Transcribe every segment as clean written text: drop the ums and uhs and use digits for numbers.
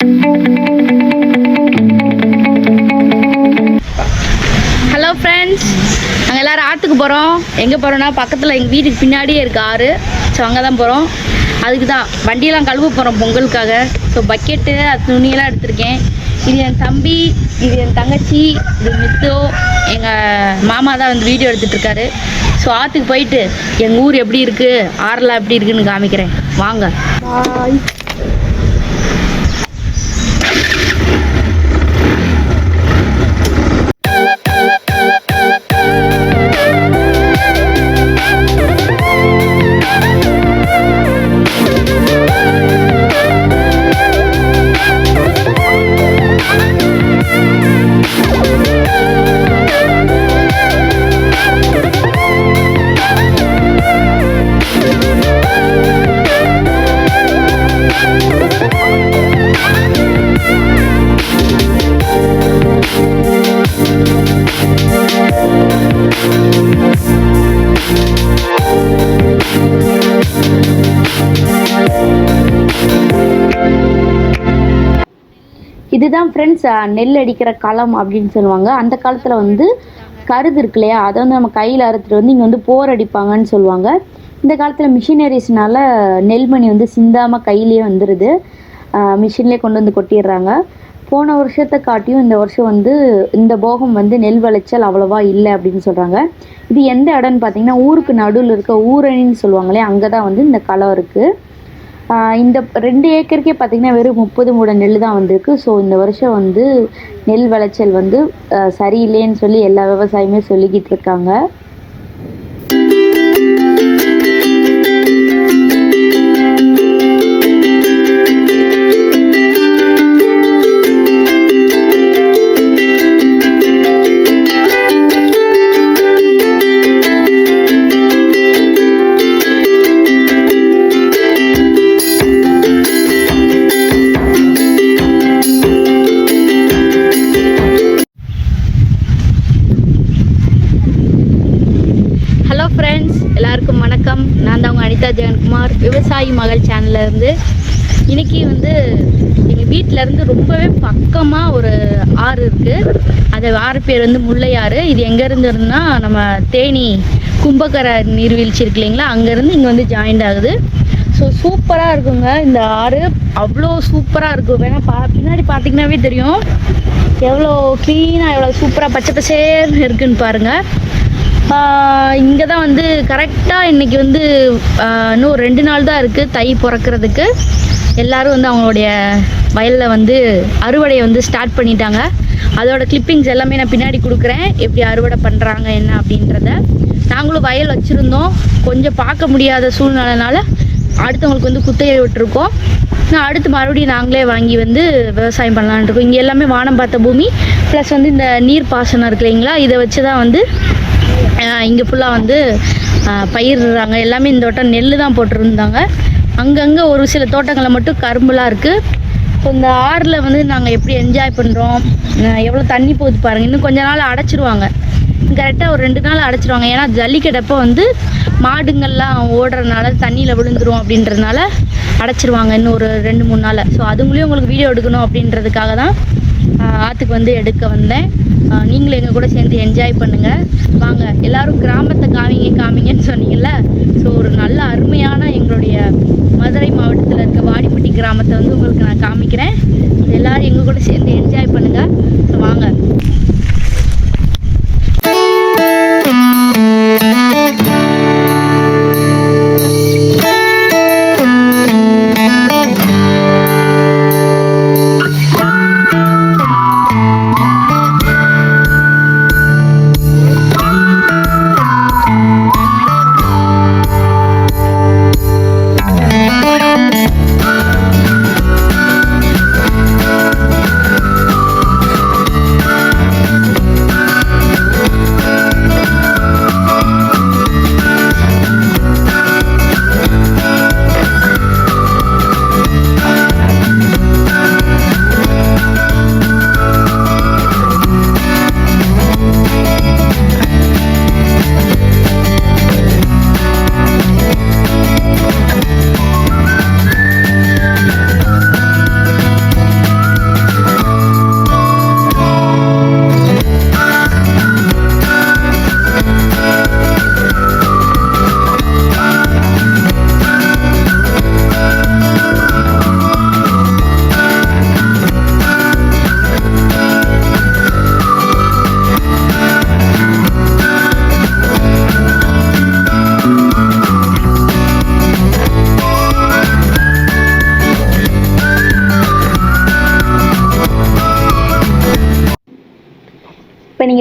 Hello friends, நாங்கள் எல்லோரும் ஆற்றுக்கு போகிறோம். எங்கே போகிறோன்னா பக்கத்தில் எங்கள் வீட்டுக்கு பின்னாடியே இருக்குது ஆறு. ஸோ அங்கே தான் போகிறோம். அதுக்கு தான் வண்டியெல்லாம் கழுவ போகிறோம் பொங்கலுக்காக. ஸோ பக்கெட்டு அது துணியெல்லாம் எடுத்திருக்கேன். இது என் தம்பி, இது என் தங்கச்சி, இது மித்தோ, எங்கள் மாமா தான் வந்து வீடியோ எடுத்துகிட்ருக்காரு. ஸோ ஆற்றுக்கு போயிட்டு எங்கள் ஊர் எப்படி இருக்குது, ஆறுலாம் எப்படி இருக்குதுன்னு காமிக்கிறேன். வாங்க. பாய். இதுதான் ஃப்ரெண்ட்ஸ் நெல் அடிக்கிற களம் அப்படின்னு சொல்லுவாங்க. அந்த காலத்தில் வந்து கருது இருக்கு இல்லையா, அதை வந்து நம்ம கையில் அறுத்துட்டு வந்து இங்கே வந்து போர் அடிப்பாங்கன்னு சொல்லுவாங்க. இந்த காலத்தில் மிஷினரிஸ்னால நெல்மணி வந்து சிந்தாமல் கையிலேயே வந்துடுது. மிஷின்லேயே கொண்டு வந்து கொட்டிடுறாங்க. போன வருஷத்தை காட்டியும் இந்த வருஷம் வந்து இந்த போகம் வந்து நெல் விளைச்சல் அவ்வளோவா இல்லை அப்படின்னு சொல்கிறாங்க. இது எந்த இடம்னு பார்த்தீங்கன்னா ஊருக்கு நடுவில் இருக்க ஊரணின்னு சொல்லுவாங்களே, அங்கே தான் வந்து இந்த களம் இருக்குது. இந்த 2 ஏக்கருக்கே பார்த்திங்கன்னா வெறும் 30 மூட நெல் தான் வந்திருக்கு. ஸோ இந்த வருஷம் வந்து நெல் விளைச்சல் வந்து சரியில்லைன்னு சொல்லி எல்லா விவசாயியுமே சொல்லிக்கிட்டு இருக்காங்க. எல்லாருக்கும் வணக்கம். நான் தான் உங்கள் அனிதா ஜெகன்குமார், விவசாயி மகள் சேனல்லேருந்து. இன்றைக்கி வந்து எங்கள் வீட்டிலேருந்து ரொம்பவே பக்கமாக ஒரு ஆறு இருக்குது. அது ஆறு பேர் வந்து முல்லையாறு. இது எங்கேருந்து இருந்துன்னா நம்ம தேனி கும்பகரை நீர்வீழ்ச்சி இருக்கு இல்லைங்களா, அங்கேருந்து இங்கே வந்து ஜாயிண்ட் ஆகுது. ஸோ சூப்பராக இருக்குங்க இந்த ஆறு, அவ்வளோ சூப்பராக இருக்கும். வேணால் பின்னாடி பார்த்திங்கனாவே தெரியும் எவ்வளோ க்ளீனாக எவ்வளோ சூப்பராக பச்சை பசேர்னு இருக்குதுன்னு பாருங்கள். இங்கே தான் வந்து கரெக்டாக இன்றைக்கி வந்து இன்னும் 2 நாள் தான் இருக்குது தை பிறக்கிறதுக்கு. எல்லோரும் வந்து அவங்களுடைய வயலில் வந்து அறுவடையை வந்து ஸ்டார்ட் பண்ணிட்டாங்க. அதோட கிளிப்பிங்ஸ் எல்லாமே நான் பின்னாடி கொடுக்குறேன், எப்படி அறுவடை பண்ணுறாங்க என்ன அப்படின்றத. நாங்களும் வயல் வச்சுருந்தோம், கொஞ்சம் பார்க்க முடியாத சூழ்நிலைனால அடுத்தவங்களுக்கு வந்து குத்தகை விட்டுருக்கோம். நான் அடுத்து மறுபடியும் நாங்களே வாங்கி வந்து விவசாயம் பண்ணலான்னு இருக்கோம். இங்கே எல்லாமே வானம் பார்த்த பூமி ப்ளஸ் வந்து இந்த நீர் பாசனம் இருக்கு இல்லைங்களா, இதை வச்சு தான் வந்து இங்கே ஃபுல்லாக வந்து பயிரிடுறாங்க. எல்லாமே இந்த தோட்டம் நெல் தான் போட்டிருந்தாங்க. அங்கங்கே ஒரு சில தோட்டங்களில் மட்டும் கரும்புலாம் இருக்குது. ஸோ இந்த ஆறில் வந்து நாங்கள் எப்படி என்ஜாய் பண்ணுறோம், எவ்வளோ தண்ணி போகுது பாருங்கள். இன்னும் கொஞ்ச நாள் அடைச்சிருவாங்க, கரெக்டாக ஒரு 2 நாள் அடைச்சிருவாங்க. ஏன்னா ஜல்லிக்கட்டப்போ வந்து மாடுங்கள்லாம் ஓடுறதுனால தண்ணியில் விழுந்துரும் அப்படின்றதுனால அடைச்சிருவாங்க இன்னும் ஒரு 2-3 நாள். ஸோ அதுங்களையும் உங்களுக்கு வீடியோ எடுக்கணும் அப்படின்றதுக்காக தான் ஆற்றுக்கு வந்து எடுக்க வந்தேன். நீங்களும் எங்கள் கூட சேர்ந்து என்ஜாய் பண்ணுங்கள். வாங்க எல்லோரும் கிராமத்தை காமிங்கன்னு சொன்னீங்கல்ல. ஸோ ஒரு நல்ல அருமையான எங்களுடைய மதுரை மாவட்டத்தில் இருக்க வாடிப்பட்டி கிராமத்தை வந்து உங்களுக்கு நான் காமிக்கிறேன். எல்லோரும் எங்கள் கூட சேர்ந்து என்ஜாய் பண்ணுங்கள். ஸோ வாங்க.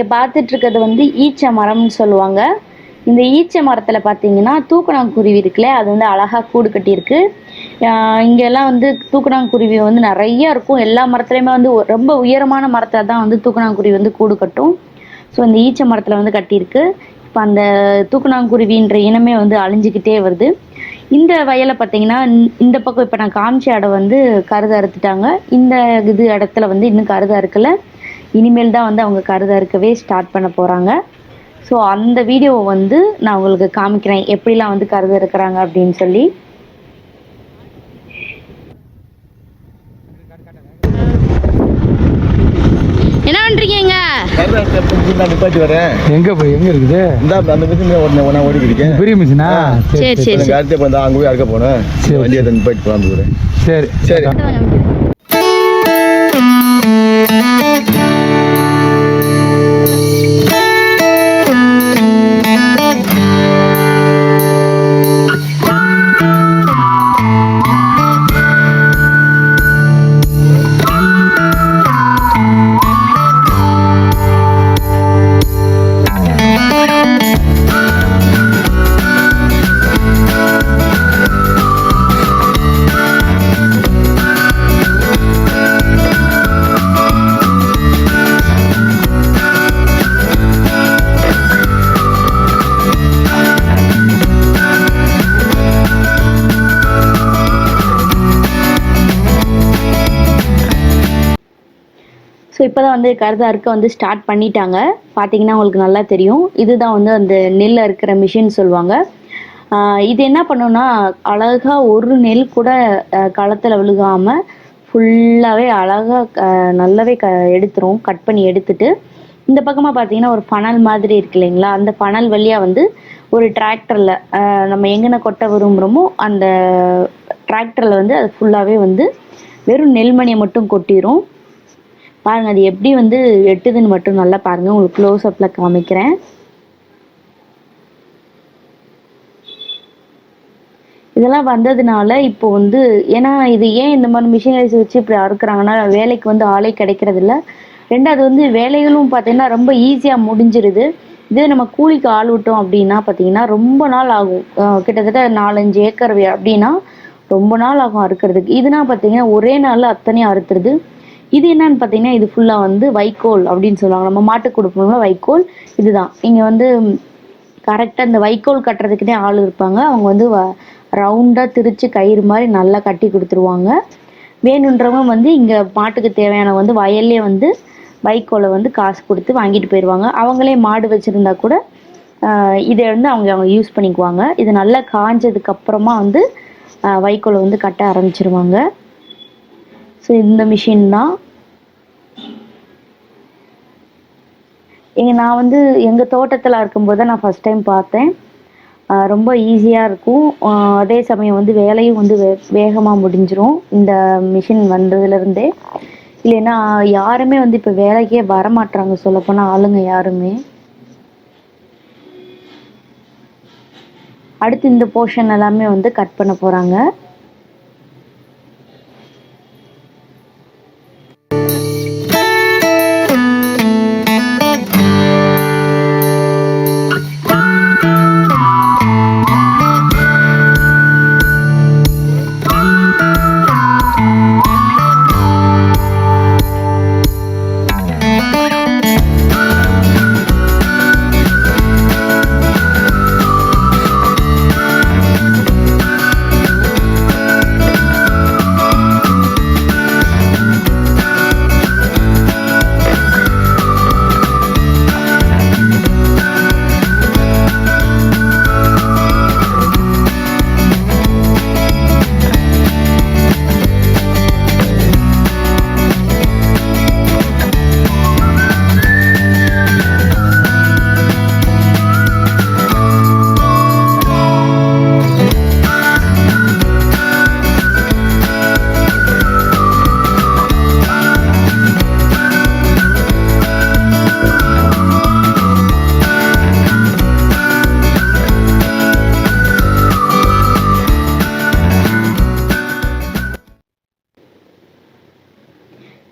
நீங்கள் பார்த்துட்டு இருக்கிறது வந்து ஈச்ச மரம்னு சொல்லுவாங்க. இந்த ஈச்ச மரத்தில் பார்த்தீங்கன்னா தூக்கணாங்குருவி இருக்குல்ல, அது வந்து அழகாக கூடு கட்டியிருக்கு. இங்கெல்லாம் வந்து தூக்கணாங்குருவி வந்து நிறைய இருக்கும். எல்லா மரத்துலையுமே வந்து ரொம்ப உயரமான மரத்தில் தான் வந்து தூக்கணாங்குருவி வந்து கூடு கட்டும். ஸோ இந்த ஈச்ச மரத்தில் வந்து கட்டியிருக்கு. இப்போ அந்த தூக்கணாங்குருவின்ற இனமே வந்து அழிஞ்சிக்கிட்டே வருது. இந்த வயலை பார்த்தீங்கன்னா இந்த பக்கம் இப்போ நான் காமிச்ச இடம் வந்து கருது அறுத்துட்டாங்க. இந்த இடத்துல வந்து இன்னும் கருது அறுக்கலை. இனிமேல் தான் வந்து அவங்க கருது அறுக்கவே ஸ்டார்ட் பண்ண போகிறாங்க. ஸோ அந்த வீடியோவை வந்து நான் உங்களுக்கு காமிக்கிறேன், எப்படிலாம் வந்து கருது அறுக்கிறாங்க அப்படின்னு சொல்லி. என்ன பண்றீங்க? எங்க போய் எங்க இருக்குது? அந்த மிஷின் ஓடி இருக்கேன். பெரிய மிஷினா? சரி சரி. அடுத்து அங்கே போய் அறுக்க போனேன். வண்டியை நிப்பாட்டி போகலாம். சரி சரி. ஸோ இப்போ தான் வந்து கருது அறுக்க வந்து ஸ்டார்ட் பண்ணிட்டாங்க. பார்த்தீங்கன்னா உங்களுக்கு நல்லா தெரியும். இதுதான் வந்து அந்த நெல் அறுக்கிற மிஷின் சொல்லுவாங்க. இது என்ன பண்ணுன்னா அழகாக ஒரு நெல் கூட களத்தில் விழுகாமல் ஃபுல்லாகவே அழகாக நல்லாவே எடுத்துரும். கட் பண்ணி எடுத்துட்டு இந்த பக்கமாக பார்த்தீங்கன்னா ஒரு ஃபனல் மாதிரி இருக்கு இல்லைங்களா, அந்த ஃபனல் வழியாக வந்து ஒரு டிராக்டரில் நம்ம எங்கன கொட்ட விரும்புகிறோமோ அந்த டிராக்டரில் வந்து அது ஃபுல்லாகவே வந்து வெறும் நெல்மணியை மட்டும் கொட்டிடும். பாருங்கள் அது எப்படி வந்து எட்டுதுன்னு மட்டும் நல்லா பாருங்கள். உங்களுக்கு க்ளோஸ்அப்பில் காமிக்கிறேன். இதெல்லாம் வந்ததுனால இப்போ வந்து ஏன்னா இது ஏன் இந்த மாதிரி மிஷினரிஸ் வச்சு இப்படி அறுக்குறாங்கன்னா வேலைக்கு வந்து ஆளே கிடைக்கிறதில்ல. ரெண்டாவது வந்து வேலைகளும் பார்த்தீங்கன்னா ரொம்ப ஈஸியாக முடிஞ்சிருது. இதே நம்ம கூலிக்கு ஆள் விட்டோம் அப்படின்னா பார்த்தீங்கன்னா ரொம்ப நாள் ஆகும். கிட்டத்தட்ட 4-5 ஏக்கர் அப்படின்னா ரொம்ப நாள் ஆகும் அறுக்கிறதுக்கு. இதுனா பார்த்தீங்கன்னா ஒரே நாளில் அத்தனையும் அறுத்துருது. இது என்னன்னு பார்த்தீங்கன்னா இது ஃபுல்லாக வந்து வைக்கோல் அப்படின்னு சொல்லுவாங்க. நம்ம மாட்டுக்கு கொடுப்போம்ல வைக்கோல், இதுதான். இங்கே வந்து கரெக்டாக இந்த வைக்கோல் கட்டுறதுக்குன்னே ஆள் இருப்பாங்க. அவங்க வந்து ரவுண்டாக திரிச்சு கயிறு மாதிரி நல்லா கட்டி கொடுத்துருவாங்க. வேணுன்றவங்க வந்து இங்கே மாட்டுக்கு தேவையான வந்து வயல்லே வந்து வைக்கோலை வந்து காசு கொடுத்து வாங்கிட்டு போயிடுவாங்க. அவங்களே மாடு வச்சுருந்தா கூட இதை வந்து அவங்க யூஸ் பண்ணிக்குவாங்க. இது நல்லா காஞ்சதுக்கப்புறமா வந்து வைக்கோலை வந்து கட்ட ஆரம்பிச்சிருவாங்க. ஸோ இந்த மிஷின் தான் நான் வந்து எங்கள் தோட்டத்தில் இருக்கும்போது தான் நான் ஃபஸ்ட் டைம் பார்த்தேன். ரொம்ப ஈஸியாக இருக்கும். அதே சமயம் வந்து வேலையும் வந்து வேகமாக முடிஞ்சிரும் இந்த மிஷின் வந்ததுலேருந்தே. இல்லைன்னா யாருமே வந்து இப்போ வேலைக்கே வரமாட்டாங்க சொல்லப்போனால் ஆளுங்க யாருமே. அடுத்து இந்த போர்ஷன் எல்லாமே வந்து கட் பண்ண போகிறாங்க.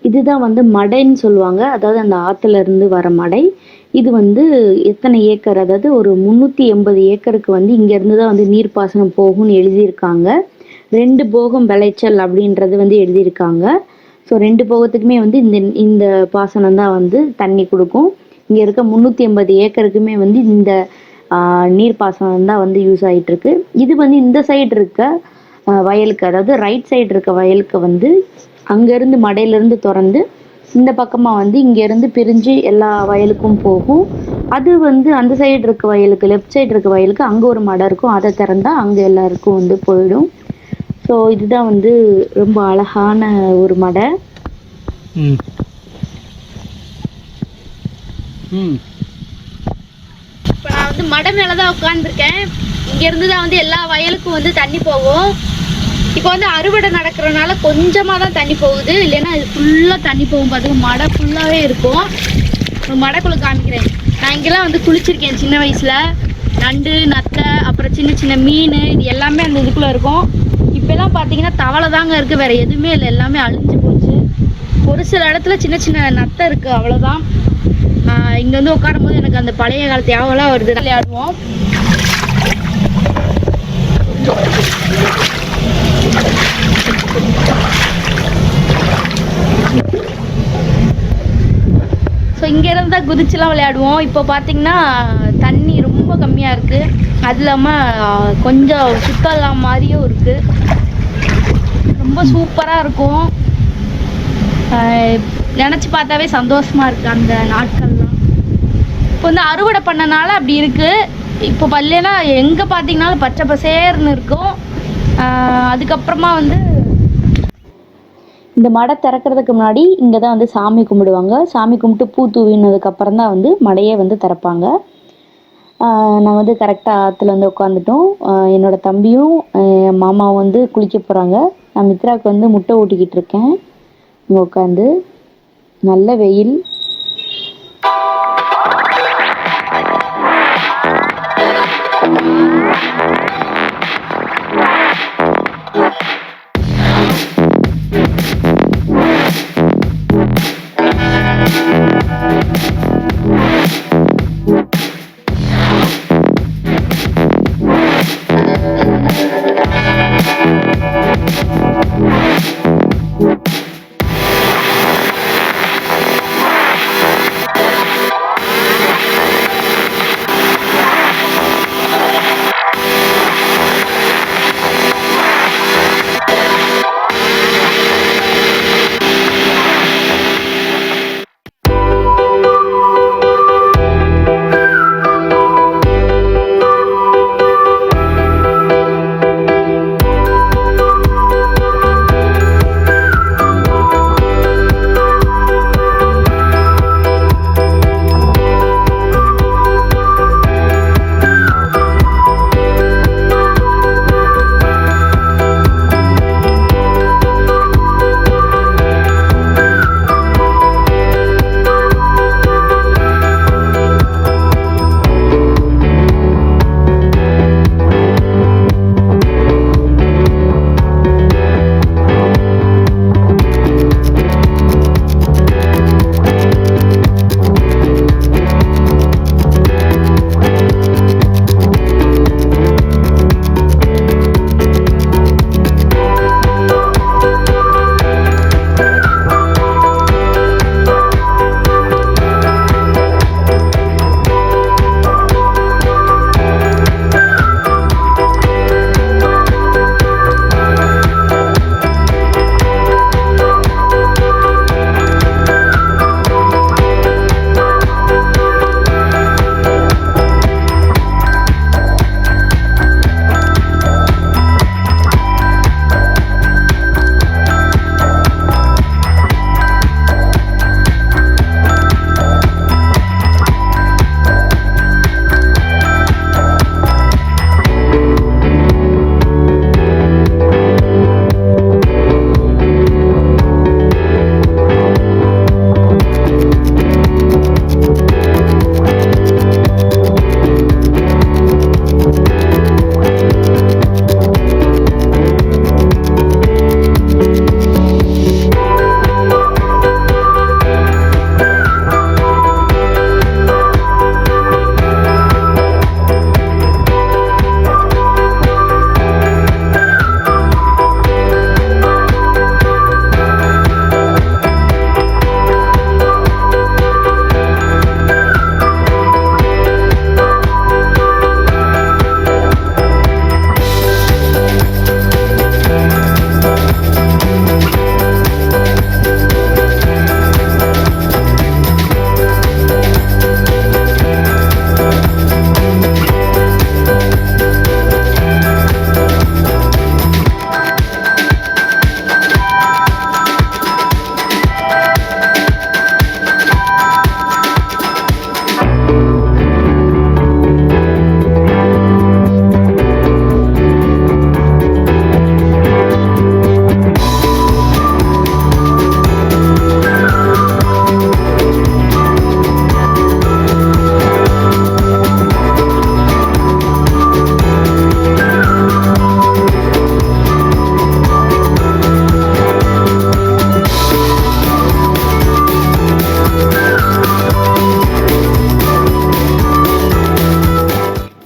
இதுதான் வந்து மடைன்னு சொல்லுவாங்க. அதாவது அந்த ஆற்றுல இருந்து வர மடை. இது வந்து எத்தனை ஏக்கர், அதாவது ஒரு 380 ஏக்கருக்கு வந்து இங்கேருந்து தான் வந்து நீர்ப்பாசனம் போகும்னு எழுதியிருக்காங்க. 2 போகம் விளைச்சல் அப்படின்றது வந்து எழுதியிருக்காங்க. ஸோ 2 போகத்துக்குமே வந்து இந்த இந்த பாசனம் தான் வந்து தண்ணி கொடுக்கும். இங்கே இருக்க 380 ஏக்கருக்குமே வந்து இந்த நீர்ப்பாசனம் தான் வந்து யூஸ் ஆகிட்டுருக்கு. இது வந்து இந்த சைடு இருக்க வயலுக்கு, அதாவது ரைட் சைடு இருக்க வயலுக்கு வந்து அங்கேருந்து மடையிலேருந்து திறந்து இந்த பக்கமாக வந்து இங்கேருந்து பிரிஞ்சு எல்லா வயலுக்கும் போகும். அது வந்து அந்த சைடு இருக்க வயலுக்கு, லெஃப்ட் சைடு இருக்க வயலுக்கு அங்கே ஒரு மடை இருக்கும். அதை திறந்தா அங்கே எல்லாருக்கும் வந்து போயிடும். ஸோ இதுதான் வந்து ரொம்ப அழகான ஒரு மடை. இப்போ நான் வந்து மடை மேலே தான் உட்காந்துருக்கேன். இங்கேருந்து தான் வந்து எல்லா வயலுக்கும் வந்து தண்ணி போகும். இப்போ வந்து அறுவடை நடக்கிறனால கொஞ்சமாக தான் தண்ணி போகுது, இல்லைன்னா இது ஃபுல்லாக தண்ணி போகும். பார்த்துக்க மடை ஃபுல்லாகவே இருக்கும். மடைக்குள்ளே காமிக்கிறேன். நான் இங்கெல்லாம் வந்து குளிச்சிருக்கேன் சின்ன வயசில். நண்டு, நத்தை, அப்புறம் சின்ன சின்ன மீன், இது எல்லாமே அந்த இதுக்குள்ளே இருக்கும். இப்போலாம் பார்த்தீங்கன்னா தவளை தாங்க இருக்குது, வேறு எதுவுமே இல்லை, எல்லாமே அழிஞ்சு போச்சு. ஒரு சில இடத்துல சின்ன சின்ன நத்தை இருக்குது, அவ்வளோதான். இங்கே வந்து உட்காரும் போது எனக்கு அந்த பழைய காலத்து யாவெல்லாம் வருது. விளையாடுவோம். ஸோ இங்கேருந்து தான் குதிச்சுலாம் விளையாடுவோம். இப்போ பார்த்தீங்கன்னா தண்ணி ரொம்ப கம்மியாக இருக்குது. அது இல்லாமல் கொஞ்சம் சுத்தம் இல்லாம மாதிரியும் இருக்குது. ரொம்ப சூப்பராக இருக்கும். நினச்சி பார்த்தாவே சந்தோஷமாக இருக்குது அந்த நாட்கள்லாம். இப்போ வந்து அறுவடை பண்ணனால அப்படி இருக்குது. இப்போ பல்லேனா எங்கே பார்த்தீங்கன்னாலும் பச்சை பசேர்னு இருக்கும். அதுக்கப்புறமா வந்து இந்த மடை திறக்கிறதுக்கு முன்னாடி இங்கே தான் வந்து சாமி கும்பிடுவாங்க. சாமி கும்பிட்டு பூ தூவினதுக்கப்புறம் தான் வந்து மடையே வந்து திறப்பாங்க. நான் வந்து கரெக்டாக ஆற்றுல வந்து உட்காந்துட்டோம். என்னோடய தம்பியும் என் மாமாவும் வந்து குளிக்க போகிறாங்க. நான் மித்ராவுக்கு வந்து முட்டை ஊட்டிக்கிட்டு இருக்கேன். இங்கே உட்காந்து நல்ல வெயில்.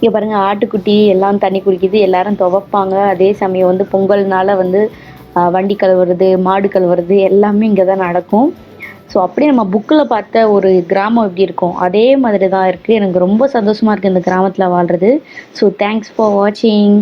இங்கே பாருங்கள் ஆட்டுக்குட்டி எல்லாம் தண்ணி குடிக்குது, எல்லாரும் துவைப்பாங்க. அதே சமயம் வந்து பொங்கல்னால வந்து வண்டி கழுவுறது, மாடு கழுவுறது எல்லாமே இங்கே தான் நடக்கும். ஸோ அப்படியே நம்ம புக்கில் பார்த்த ஒரு கிராமம் எப்படி இருக்கும் அதே மாதிரி தான் இருக்குது. எனக்கு ரொம்ப சந்தோஷமாக இருக்குது இந்த கிராமத்தில் வாழ்கிறது. ஸோ தேங்க்ஸ் ஃபார் வாட்சிங்.